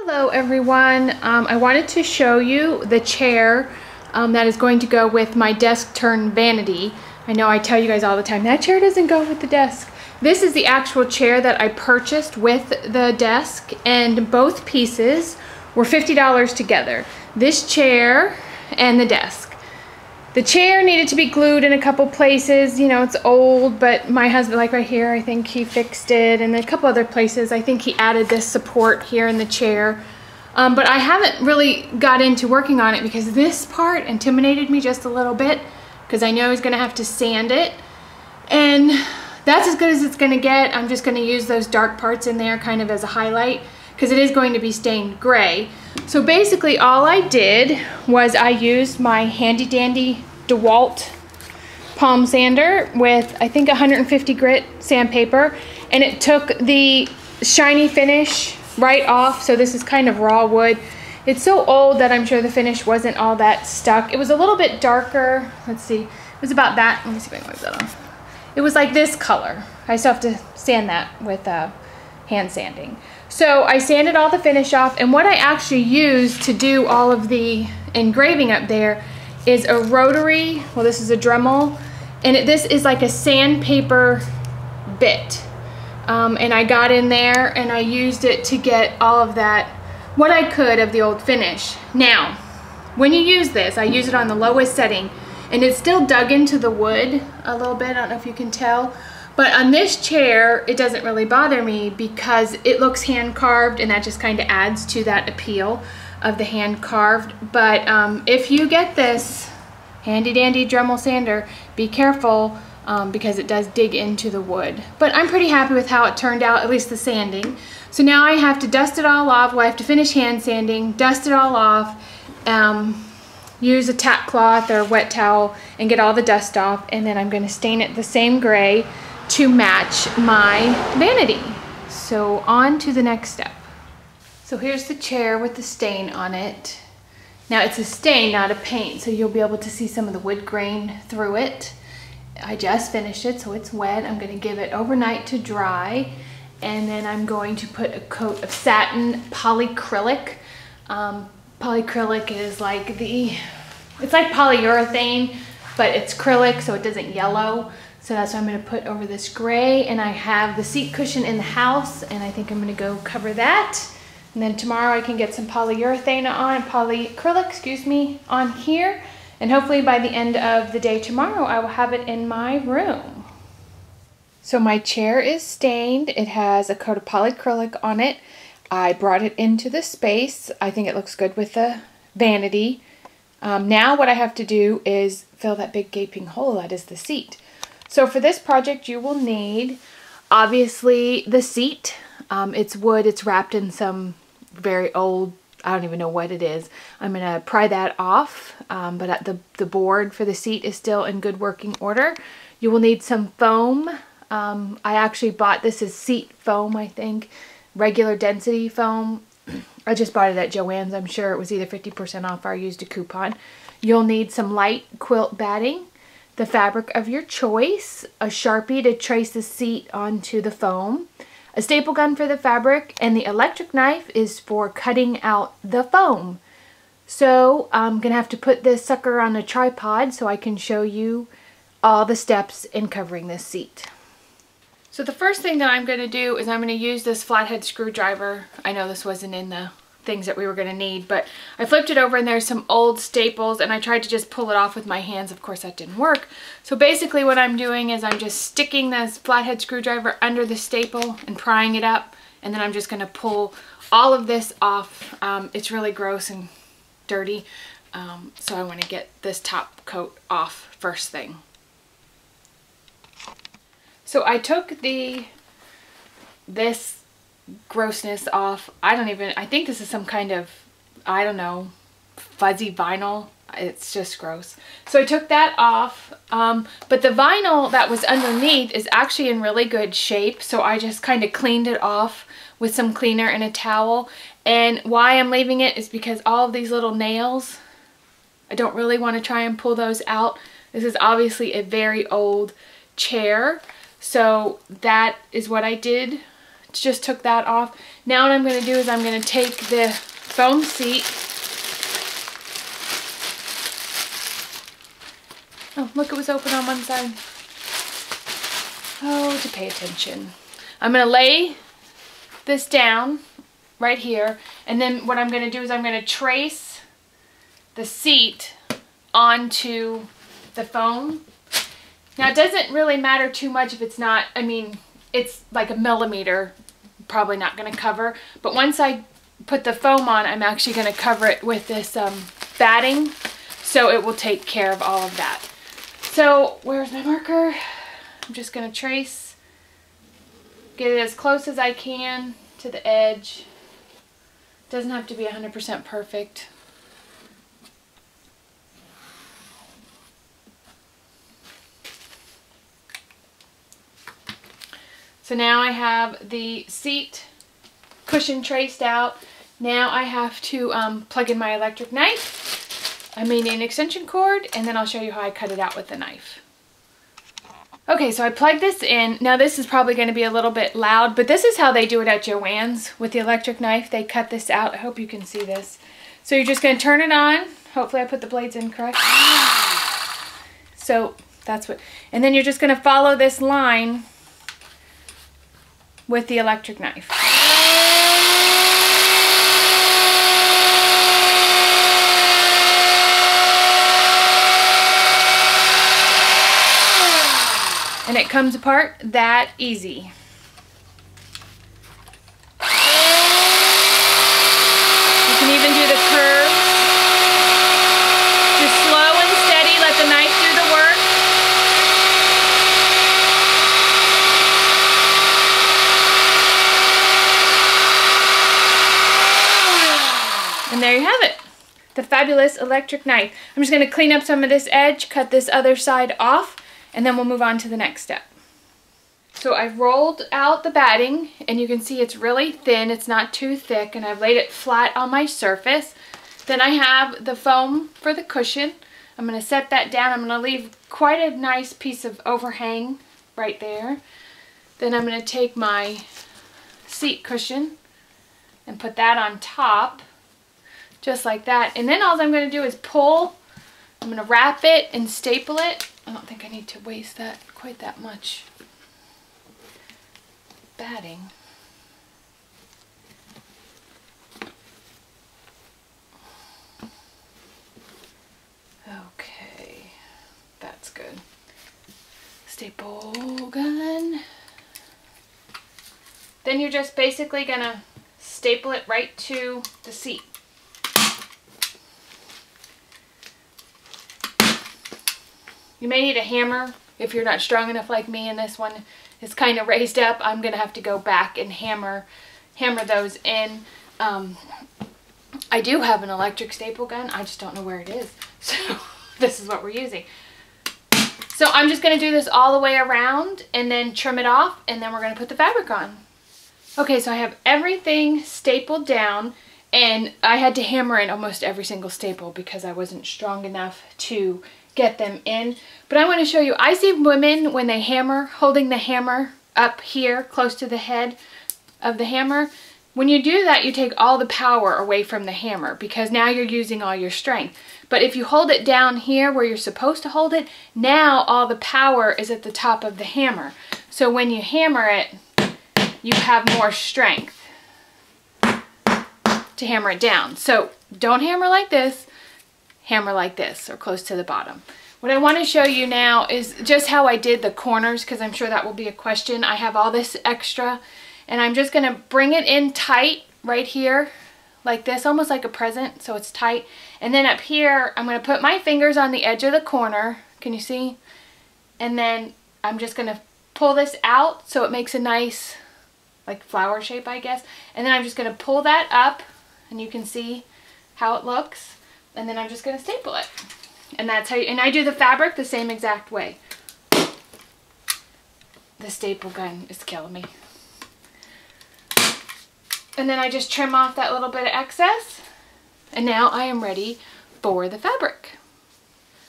Hello everyone. I wanted to show you the chair that is going to go with my desk turned vanity. I know I tell you guys all the time, that chair doesn't go with the desk. This is the actual chair that I purchased with the desk, and both pieces were $50 together. This chair and the desk. The chair needed to be glued in a couple places. You know, it's old, but my husband, like right here, I think he fixed it, and a couple other places. I think he added this support here in the chair. But I haven't really got into working on it because this part intimidated me just a little bit, because I know he's gonna have to sand it. And that's as good as it's gonna get. I'm just gonna use those dark parts in there kind of as a highlight, because it is going to be stained gray. So basically all I did was I used my handy dandy DeWalt palm sander with, I think, 150 grit sandpaper, and it took the shiny finish right off. So this is kind of raw wood. It's so old that I'm sure the finish wasn't all that stuck. It was a little bit darker. Let's see, it was about that. Let me see if I can wipe that off. It was like this color. I still have to sand that with hand sanding. So I sanded all the finish off, and what I actually used to do all of the engraving up there is a rotary, well, this is a Dremel, and this is like a sandpaper bit. And I got in there and I used it to get all of that, what I could of the old finish. Now, when you use this, I use it on the lowest setting, and it's still dug into the wood a little bit. I don't know if you can tell. But on this chair, it doesn't really bother me because it looks hand carved, and that just kind of adds to that appeal of the hand carved. But if you get this handy dandy Dremel sander, be careful because it does dig into the wood. But I'm pretty happy with how it turned out, at least the sanding. So now I have to dust it all off. Well, I have to finish hand sanding, dust it all off, use a tack cloth or wet towel and get all the dust off, and then I'm going to stain it the same gray to match my vanity. So on to the next step. So here's the chair with the stain on it. Now it's a stain, not a paint, so you'll be able to see some of the wood grain through it. I just finished it, so it's wet. I'm going to give it overnight to dry, and then I'm going to put a coat of satin polyacrylic. Polyacrylic is like it's like polyurethane, but it's acrylic, so it doesn't yellow. So that's what I'm going to put over this gray. And I have the seat cushion in the house, and I think I'm going to go cover that. And then tomorrow I can get some polyurethane on, polyacrylic, excuse me, on here. And hopefully by the end of the day tomorrow, I will have it in my room. So my chair is stained. It has a coat of polyacrylic on it. I brought it into the space. I think it looks good with the vanity. Now what I have to do is fill that big gaping hole that is the seat. So for this project, you will need, obviously, the seat. It's wood. It's wrapped in some very old, I don't even know what it is. I'm going to pry that off, but the board for the seat is still in good working order. You will need some foam. I actually bought, this is seat foam, I think, regular density foam. I just bought it at Joann's. I'm sure it was either 50% off or I used a coupon. You'll need some light quilt batting, the fabric of your choice, a Sharpie to trace the seat onto the foam, a staple gun for the fabric, and the electric knife is for cutting out the foam. So I'm going to have to put this sucker on a tripod so I can show you all the steps in covering this seat. So the first thing that I'm going to do is I'm going to use this flathead screwdriver. I know this wasn't in the things that we were going to need, but I flipped it over and there's some old staples, and I tried to just pull it off with my hands. Of course that didn't work. So basically what I'm doing is I'm just sticking this flathead screwdriver under the staple and prying it up, and then I'm just going to pull all of this off. It's really gross and dirty, so I want to get this top coat off first thing. So I took this grossness off. I think this is some kind of, I don't know, fuzzy vinyl. It's just gross. So I took that off, but the vinyl that was underneath is actually in really good shape, so I just kind of cleaned it off with some cleaner and a towel. And why I'm leaving it is because all of these little nails, I don't really want to try and pull those out. This is obviously a very old chair, so that is what I did just took that off. Now what I'm going to do is I'm going to take the foam seat. Oh, look, it was open on one side. Oh, to pay attention. I'm going to lay this down right here, and then what I'm going to do is I'm going to trace the seat onto the foam. Now, it doesn't really matter too much if it's not, I mean, it's like a millimeter, probably not going to cover, but once I put the foam on, I'm actually going to cover it with this batting, so it will take care of all of that. So, where's my marker? I'm just going to trace, get it as close as I can to the edge. Doesn't have to be 100% perfect. So now I have the seat cushion traced out. Now I have to plug in my electric knife. I made an extension cord, and then I'll show you how I cut it out with the knife. Okay, so I plugged this in. Now this is probably going to be a little bit loud, but this is how they do it at Joann's with the electric knife. They cut this out. I hope you can see this. So you're just going to turn it on. Hopefully I put the blades in correct. So that's what, and then you're just going to follow this line with the electric knife. And it comes apart that easy. You can even do the curve. Just slow and steady, let the knife do the work. And there you have it, the fabulous electric knife. I'm just going to clean up some of this edge, cut this other side off, and then we'll move on to the next step. So I've rolled out the batting, and you can see it's really thin, it's not too thick, and I've laid it flat on my surface. Then I have the foam for the cushion. I'm going to set that down. I'm going to leave quite a nice piece of overhang right there. Then I'm going to take my seat cushion and put that on top, just like that. And then all I'm going to do is pull. I'm going to wrap it and staple it. I don't think I need to waste that quite that much batting. Okay, that's good. Staple gun. Then you're just basically gonna staple it right to the seat. You may need a hammer if you're not strong enough like me, and this one is kind of raised up. I'm going to have to go back and hammer those in. I do have an electric staple gun. I just don't know where it is. So this is what we're using. So I'm just going to do this all the way around and then trim it off, and then we're going to put the fabric on. Okay, so I have everything stapled down, and I had to hammer in almost every single staple because I wasn't strong enough to get them in. But I want to show you, I see women when they hammer, holding the hammer up here close to the head of the hammer. When you do that, you take all the power away from the hammer because now you're using all your strength. But if you hold it down here where you're supposed to hold it, now all the power is at the top of the hammer. So when you hammer it, you have more strength to hammer it down. So don't hammer like this. Hammer like this or close to the bottom. What I want to show you now is just how I did the corners, because I'm sure that will be a question. I have all this extra, and I'm just going to bring it in tight right here like this, almost like a present, so it's tight. And then up here I'm going to put my fingers on the edge of the corner. Can you see? And then I'm just going to pull this out so it makes a nice like flower shape, I guess. And then I'm just going to pull that up, and you can see how it looks. And then I'm just going to staple it. And that's how you, and I do the fabric the same exact way. The staple gun is killing me. And then I just trim off that little bit of excess. And now I am ready for the fabric.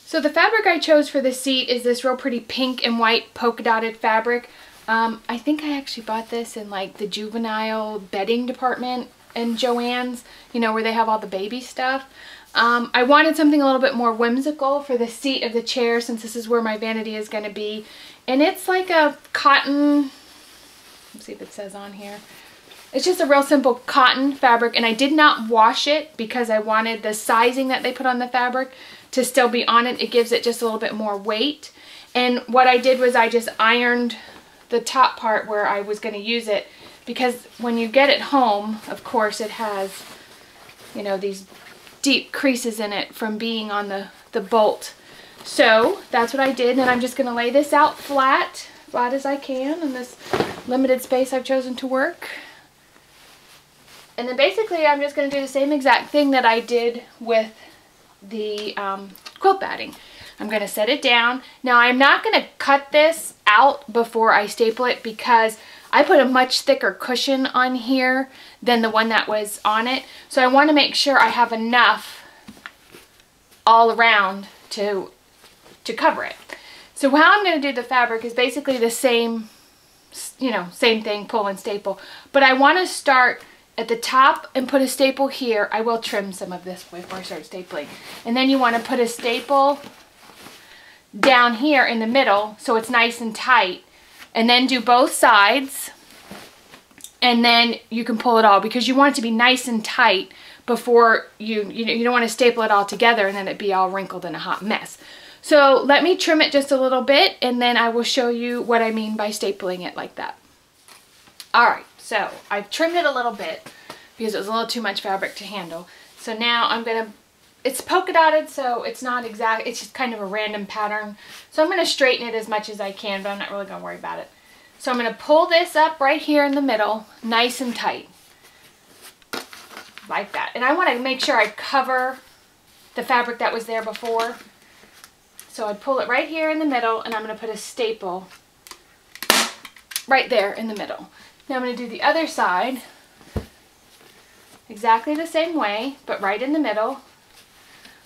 So the fabric I chose for the seat is this real pretty pink and white polka dotted fabric. I think I actually bought this in like the juvenile bedding department in Joann's, you know, where they have all the baby stuff. I wanted something a little bit more whimsical for the seat of the chair, since this is where my vanity is going to be. And it's like a cotton, let's see if it says on here. It's just a real simple cotton fabric, and I did not wash it because I wanted the sizing that they put on the fabric to still be on it. It gives it just a little bit more weight. And what I did was I just ironed the top part where I was going to use it, because when you get it home, of course, it has, you know, these deep creases in it from being on the bolt. So that's what I did, and I'm just going to lay this out flat as I can in this limited space I've chosen to work. And then basically I'm just going to do the same exact thing that I did with the quilt batting. I'm going to set it down. Now I'm not going to cut this out before I staple it, because I put a much thicker cushion on here than the one that was on it. So I want to make sure I have enough all around to cover it. So how I'm going to do the fabric is basically the same, you know, same thing, pull and staple. But I want to start at the top and put a staple here. I will trim some of this before I start stapling. And then you want to put a staple down here in the middle so it's nice and tight. And then do both sides. And then you can pull it all, because you want it to be nice and tight before you don't want to staple it all together and then it be all wrinkled and a hot mess. So let me trim it just a little bit, and then I will show you what I mean by stapling it like that. Alright, so I've trimmed it a little bit because it was a little too much fabric to handle. So now I'm going to, it's polka dotted, so it's not exact, it's just kind of a random pattern. So I'm going to straighten it as much as I can, but I'm not really going to worry about it. So I'm going to pull this up right here in the middle, nice and tight. Like that. And I want to make sure I cover the fabric that was there before. So I pull it right here in the middle, and I'm going to put a staple right there in the middle. Now I'm going to do the other side exactly the same way, but right in the middle.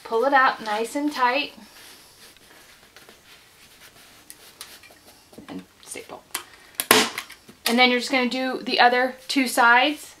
Pull it up nice and tight. And staple. And then you're just going to do the other two sides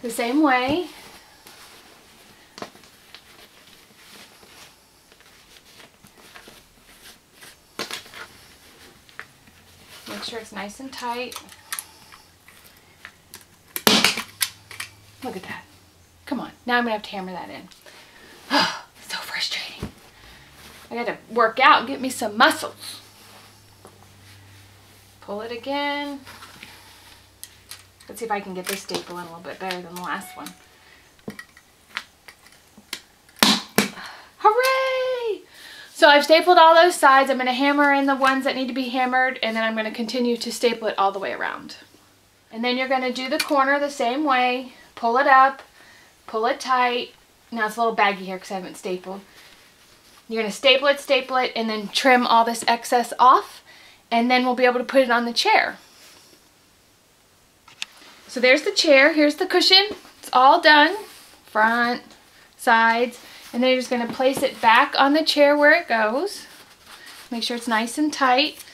the same way. Make sure it's nice and tight. Look at that. Come on. Now I'm going to have to hammer that in. Oh, so frustrating. I got to work out and get me some muscles. Pull it again. Let's see if I can get this staple in a little bit better than the last one. Hooray! So I've stapled all those sides. I'm going to hammer in the ones that need to be hammered, and then I'm going to continue to staple it all the way around. And then you're going to do the corner the same way. Pull it up, pull it tight. Now it's a little baggy here because I haven't stapled. You're going to staple it, and then trim all this excess off, and then we'll be able to put it on the chair. So there's the chair. Here's the cushion. It's all done. Front, sides. And then you're just going to place it back on the chair where it goes. Make sure it's nice and tight.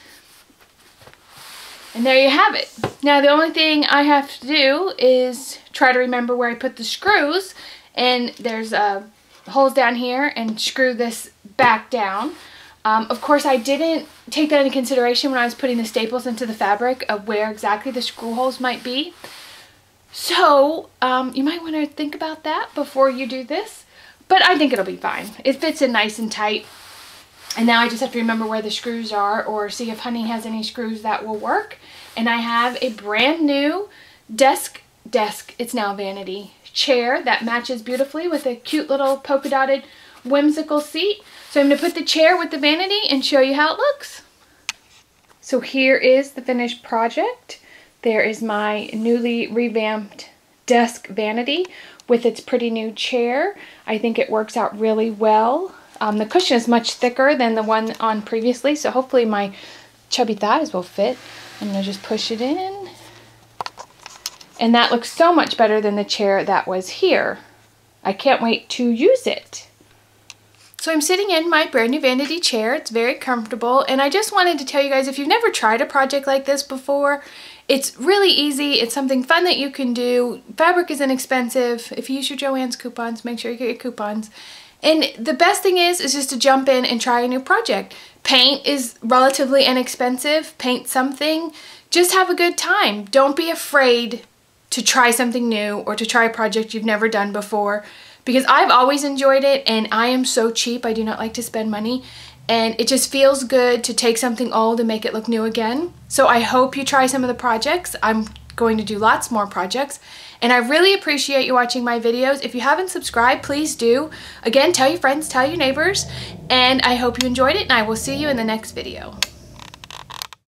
And there you have it. Now the only thing I have to do is try to remember where I put the screws. And there's holes down here, and screw this back down. Of course, I didn't take that into consideration when I was putting the staples into the fabric of where exactly the screw holes might be. So you might want to think about that before you do this. But I think it'll be fine. It fits in nice and tight. And now I just have to remember where the screws are, or see if Honey has any screws that will work. And I have a brand new desk, it's now vanity, chair that matches beautifully with a cute little polka dotted whimsical seat. So I'm going to put the chair with the vanity and show you how it looks. So here is the finished project. There is my newly revamped desk vanity with its pretty new chair. I think it works out really well. The cushion is much thicker than the one on previously, so hopefully my chubby thighs will fit. I'm going to just push it in. And that looks so much better than the chair that was here. I can't wait to use it. So I'm sitting in my brand new vanity chair. It's very comfortable, and I just wanted to tell you guys, if you've never tried a project like this before, it's really easy. It's something fun that you can do. Fabric is inexpensive. If you use your Joann's coupons, make sure you get your coupons. And the best thing is just to jump in and try a new project. Paint is relatively inexpensive. Paint something. Just have a good time. Don't be afraid to try something new or to try a project you've never done before, because I've always enjoyed it, and I am so cheap. I do not like to spend money, and it just feels good to take something old and make it look new again. So I hope you try some of the projects. I'm going to do lots more projects, and I really appreciate you watching my videos. If you haven't subscribed, please do. Again, tell your friends, tell your neighbors, and I hope you enjoyed it, and I will see you in the next video.